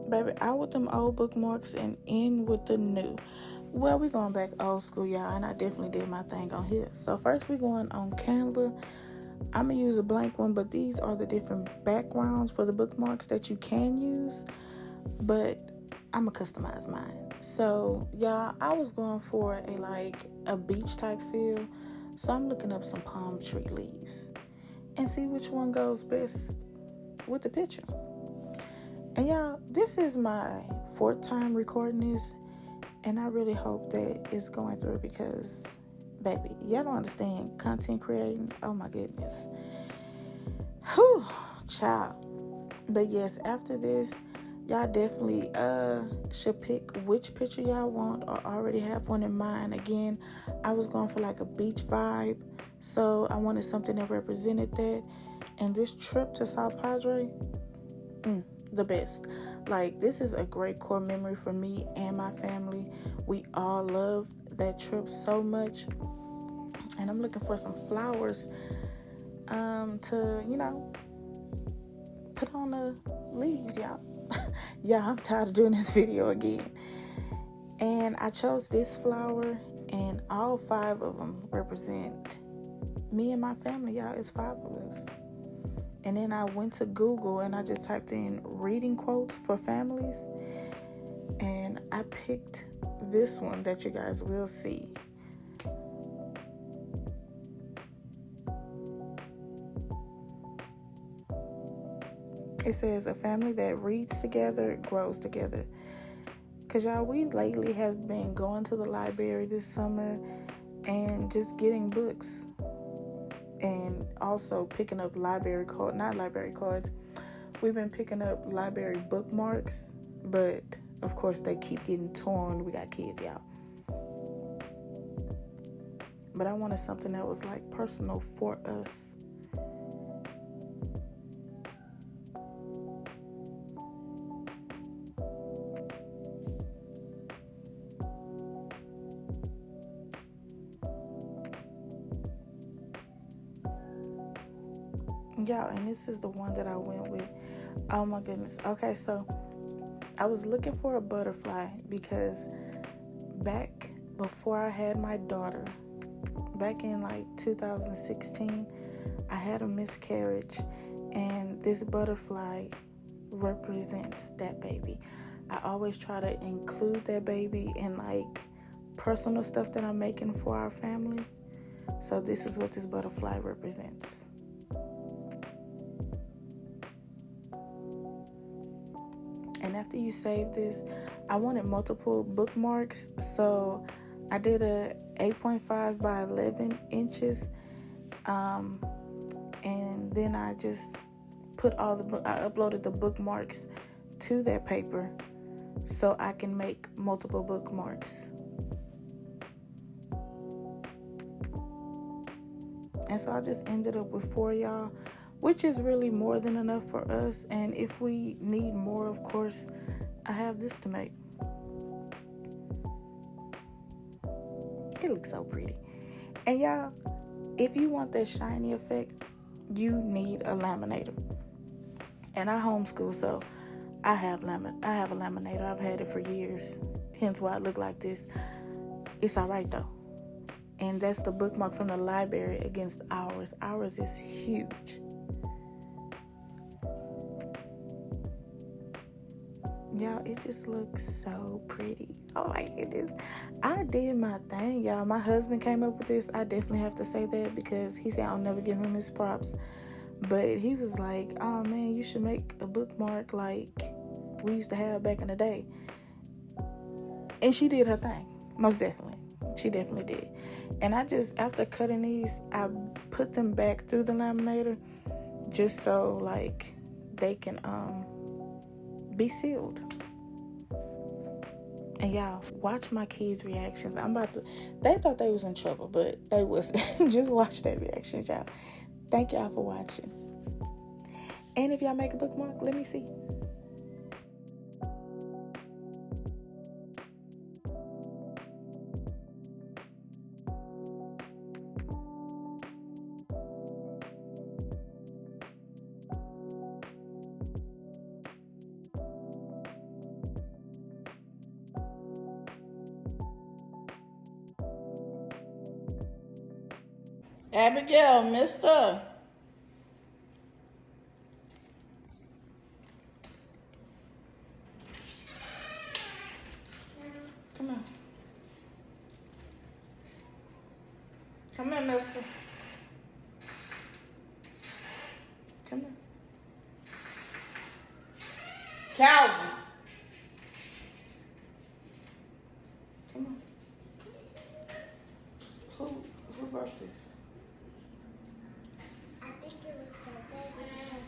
Baby, out with them old bookmarks and in with the new. Well, we going back old school, y'all, and I definitely did my thing on here. So first we going on Canva. I'm going to use a blank one, but these are the different backgrounds for the bookmarks that you can use. But I'm going to customize mine. So, y'all, I was going for a beach type feel. So I'm looking up some palm tree leaves and see which one goes best with the picture. And y'all, this is my fourth time recording this, and I really hope that it's going through because, baby, y'all don't understand content creating. Oh my goodness. Whew, child. But yes, after this, y'all definitely should pick which picture y'all want or already have one in mind. Again, I was going for like a beach vibe, so I wanted something that represented that. And this trip to South Padre, the best. Like, this is a great core memory for me and my family. We all loved that trip so much. And I'm looking for some flowers to, put on the leaves, y'all. Yeah, I'm tired of doing this video again. And I chose this flower, and all 5 of them represent me and my family, y'all. It's 5 of us. And then I went to Google and I just typed in reading quotes for families. And I picked this one that you guys will see. It says, a family that reads together grows together. Because, y'all, we lately have been going to the library this summer and just getting books. And also picking up not library cards. We've been picking up library bookmarks. But, of course, they keep getting torn. We got kids, y'all. But I wanted something that was, like, personal for us. Y'all, and this is the one that I went with. Oh my goodness. Okay, so I was looking for a butterfly because back before I had my daughter, back in like 2016, I had a miscarriage, and this butterfly represents that baby. I always try to include that baby in like personal stuff that I'm making for our family. So this is what this butterfly represents. And after you save this, I wanted multiple bookmarks, so I did a 8.5 by 11 inches, and then I just put I uploaded the bookmarks to that paper so I can make multiple bookmarks. And so I just ended up with 4, y'all, which is really more than enough for us. And if we need more, of course, I have this to make. It looks so pretty. And y'all, if you want that shiny effect, you need a laminator. And I homeschool, so I have a laminator. I've had it for years, hence why I look like this. It's all right though. And that's the bookmark from the library against ours. Ours is huge. Y'all, it just looks so pretty. Oh my goodness. I did my thing, y'all. My husband came up with this. I definitely have to say that because he said I'll never give him his props. But he was like, oh man, you should make a bookmark like we used to have back in the day. And she did her thing. Most definitely. She definitely did. And I just, after cutting these, I put them back through the laminator just so like they can be sealed. And y'all, watch my kids' reactions. They thought they was in trouble, but they wasn't. Just watch their reactions, y'all. Thank y'all for watching. And if y'all make a bookmark, let me see. Abigail, mister. Come on. Come here, mister. Come here. Calvin. Come on. Who wrote this? I think it was my daddy because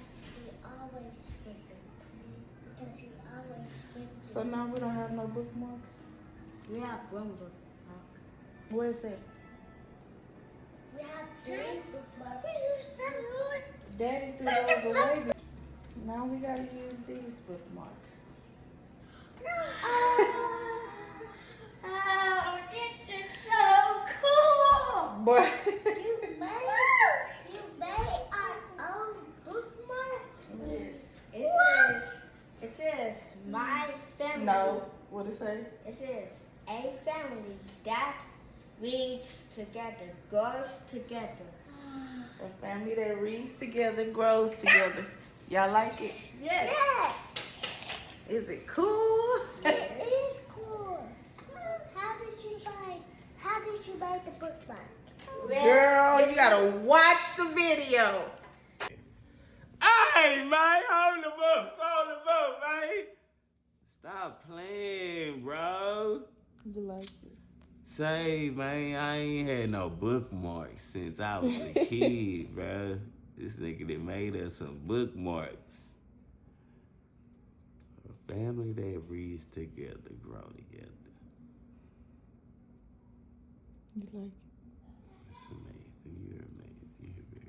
he always skipped. So now we don't have no bookmarks? We have one bookmark. Where is it? We have three bookmarks. Daddy threw those away. Now we gotta use these bookmarks. Oh, this is so cool! But You made our own bookmarks? yes. It says my family. No. What it say? It says a family that reads together, grows together. A family that reads together, grows together. Y'all like it? Yes. Is it cool? It is cool. How did you buy the bookmark? Girl, you gotta watch the video. Hey, man, hold the book, man. Stop playing, bro. You like it? Say, man, I ain't had no bookmarks since I was a kid, bro. This nigga that made us some bookmarks. A family that reads together, grow together. You like it? It's amazing. You're amazing. You're very